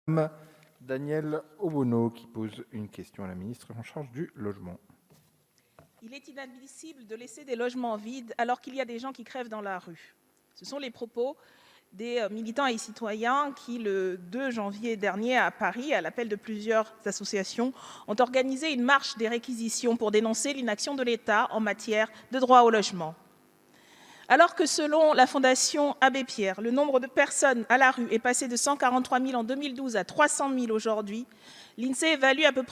Madame Danielle Obono qui pose une question à la ministre en charge du logement. Il est inadmissible de laisser des logements vides alors qu'il y a des gens qui crèvent dans la rue. Ce sont les propos des militants et citoyens qui, le 2 janvier dernier à Paris, à l'appel de plusieurs associations, ont organisé une marche des réquisitions pour dénoncer l'inaction de l'État en matière de droit au logement. Alors que selon la Fondation Abbé Pierre, le nombre de personnes à la rue est passé de 143 000 en 2012 à 300 000 aujourd'hui, l'INSEE évalue à peu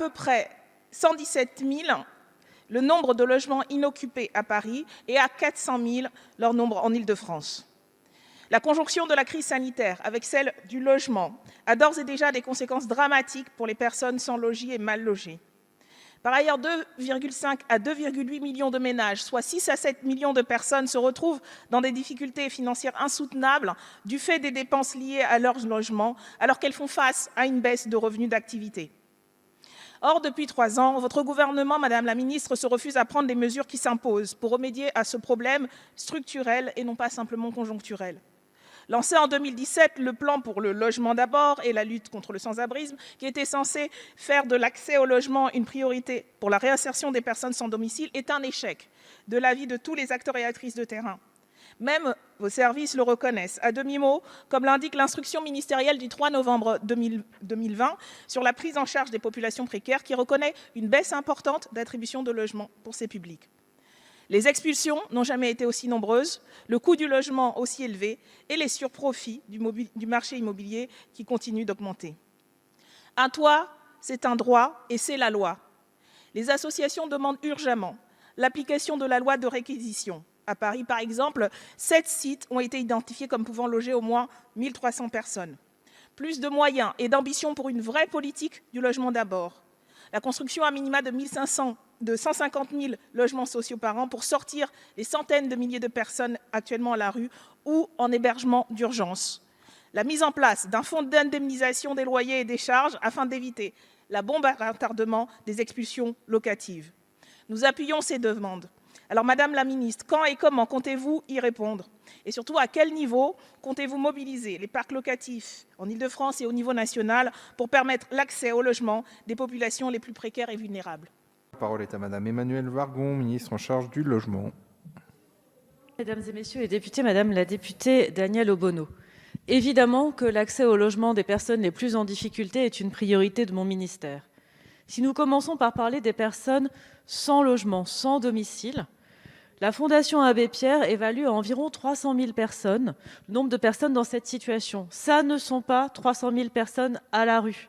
près 117 000 le nombre de logements inoccupés à Paris et à 400 000 leur nombre en Île-de-France. La conjonction de la crise sanitaire avec celle du logement a d'ores et déjà des conséquences dramatiques pour les personnes sans logis et mal logées. Par ailleurs, 2,5 à 2,8 millions de ménages, soit 6 à 7 millions de personnes, se retrouvent dans des difficultés financières insoutenables du fait des dépenses liées à leur logement, alors qu'elles font face à une baisse de revenus d'activité. Or, depuis 3 ans, votre gouvernement, Madame la Ministre, se refuse à prendre les mesures qui s'imposent pour remédier à ce problème structurel et non pas simplement conjoncturel. Lancé en 2017, le plan pour le logement d'abord et la lutte contre le sans-abrisme, qui était censé faire de l'accès au logement une priorité pour la réinsertion des personnes sans domicile, est un échec de l'avis de tous les acteurs et actrices de terrain. Même vos services le reconnaissent, à demi-mot, comme l'indique l'instruction ministérielle du 3 novembre 2020 sur la prise en charge des populations précaires, qui reconnaît une baisse importante d'attribution de logements pour ces publics. Les expulsions n'ont jamais été aussi nombreuses, le coût du logement aussi élevé et les surprofits du marché immobilier qui continuent d'augmenter. Un toit, c'est un droit et c'est la loi. Les associations demandent urgemment l'application de la loi de réquisition. À Paris, par exemple, 7 sites ont été identifiés comme pouvant loger au moins 1 300 personnes. Plus de moyens et d'ambition pour une vraie politique du logement d'abord. La construction à minima de 150 000 logements sociaux par an pour sortir les centaines de milliers de personnes actuellement à la rue ou en hébergement d'urgence. La mise en place d'un fonds d'indemnisation des loyers et des charges afin d'éviter la bombe à retardement des expulsions locatives. Nous appuyons ces demandes. Alors, Madame la Ministre, quand et comment comptez-vous y répondre? Et surtout, à quel niveau comptez-vous mobiliser les parcs locatifs en Île-de-France et au niveau national pour permettre l'accès au logement des populations les plus précaires et vulnérables? La parole est à Madame Emmanuelle Wargon, ministre en charge du logement. Mesdames et messieurs les députés, Madame la députée Danielle Obono, évidemment que l'accès au logement des personnes les plus en difficulté est une priorité de mon ministère. Si nous commençons par parler des personnes sans logement, sans domicile, la Fondation Abbé Pierre évalue à environ 300 000 personnes, le nombre de personnes dans cette situation. Ça ne sont pas 300 000 personnes à la rue.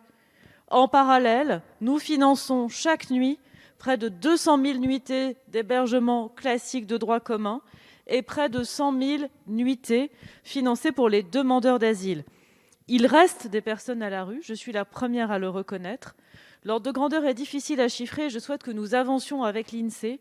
En parallèle, nous finançons chaque nuit près de 200 000 nuitées d'hébergement classique de droit commun et près de 100 000 nuitées financées pour les demandeurs d'asile. Il reste des personnes à la rue, je suis la première à le reconnaître. L'ordre de grandeur est difficile à chiffrer, je souhaite que nous avancions avec l'INSEE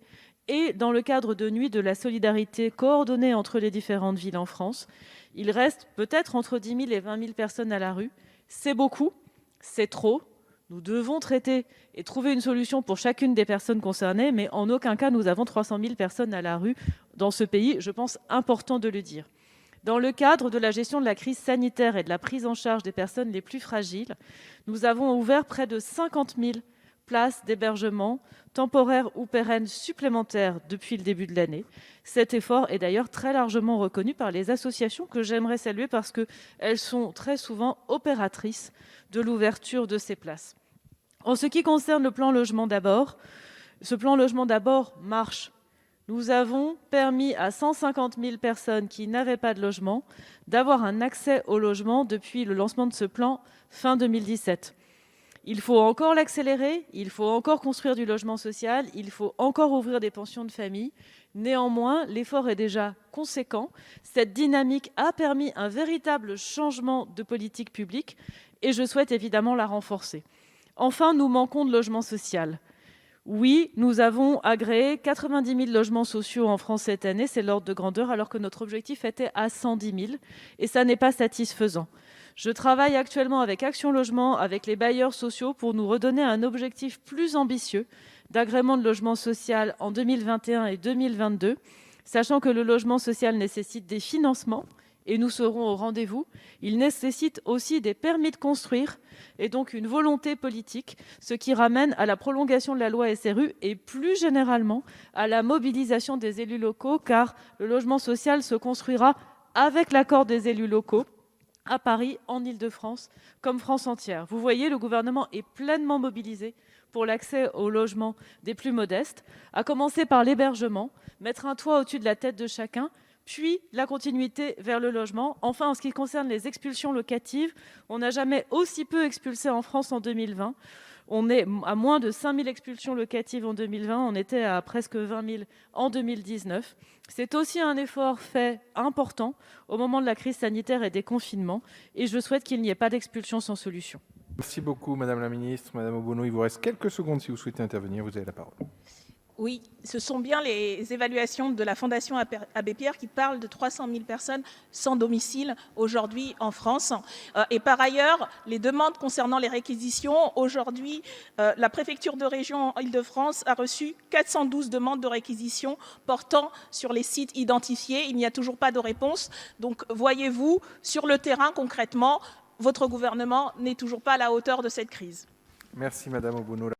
et dans le cadre de Nuits de la solidarité coordonnée entre les différentes villes en France. Il reste peut-être entre 10 000 et 20 000 personnes à la rue. C'est beaucoup, c'est trop. Nous devons traiter et trouver une solution pour chacune des personnes concernées, mais en aucun cas nous avons 300 000 personnes à la rue dans ce pays, je pense important de le dire. Dans le cadre de la gestion de la crise sanitaire et de la prise en charge des personnes les plus fragiles, nous avons ouvert près de 50 000 places d'hébergement temporaires ou pérennes supplémentaires depuis le début de l'année. Cet effort est d'ailleurs très largement reconnu par les associations que j'aimerais saluer parce qu'elles sont très souvent opératrices de l'ouverture de ces places. En ce qui concerne le plan Logement d'abord, ce plan Logement d'abord marche. Nous avons permis à 150 000 personnes qui n'avaient pas de logement d'avoir un accès au logement depuis le lancement de ce plan fin 2017. Il faut encore l'accélérer, il faut encore construire du logement social, il faut encore ouvrir des pensions de famille. Néanmoins, l'effort est déjà conséquent. Cette dynamique a permis un véritable changement de politique publique et je souhaite évidemment la renforcer. Enfin, nous manquons de logement social. Oui, nous avons agréé 90 000 logements sociaux en France cette année, c'est l'ordre de grandeur, alors que notre objectif était à 110 000, et ça n'est pas satisfaisant. Je travaille actuellement avec Action Logement, avec les bailleurs sociaux, pour nous redonner un objectif plus ambitieux d'agrément de logement social en 2021 et 2022, sachant que le logement social nécessite des financements et nous serons au rendez-vous. Il nécessite aussi des permis de construire et donc une volonté politique, ce qui ramène à la prolongation de la loi SRU et plus généralement à la mobilisation des élus locaux, car le logement social se construira avec l'accord des élus locaux, à Paris, en Île-de-France, comme France entière. Vous voyez, le gouvernement est pleinement mobilisé pour l'accès au logement des plus modestes, à commencer par l'hébergement, mettre un toit au-dessus de la tête de chacun, puis la continuité vers le logement. Enfin, en ce qui concerne les expulsions locatives, on n'a jamais aussi peu expulsé en France en 2020. On est à moins de 5 000 expulsions locatives en 2020, on était à presque 20 000 en 2019. C'est aussi un effort fait important au moment de la crise sanitaire et des confinements, et je souhaite qu'il n'y ait pas d'expulsion sans solution. Merci beaucoup, Madame la Ministre. Madame Obono, il vous reste quelques secondes si vous souhaitez intervenir. Vous avez la parole. Oui, ce sont bien les évaluations de la Fondation Abbé Pierre qui parlent de 300 000 personnes sans domicile aujourd'hui en France. Et par ailleurs, les demandes concernant les réquisitions, aujourd'hui, la préfecture de région Île-de-France a reçu 412 demandes de réquisition portant sur les sites identifiés. Il n'y a toujours pas de réponse. Donc, voyez-vous, sur le terrain, concrètement, votre gouvernement n'est toujours pas à la hauteur de cette crise. Merci, Madame Obono.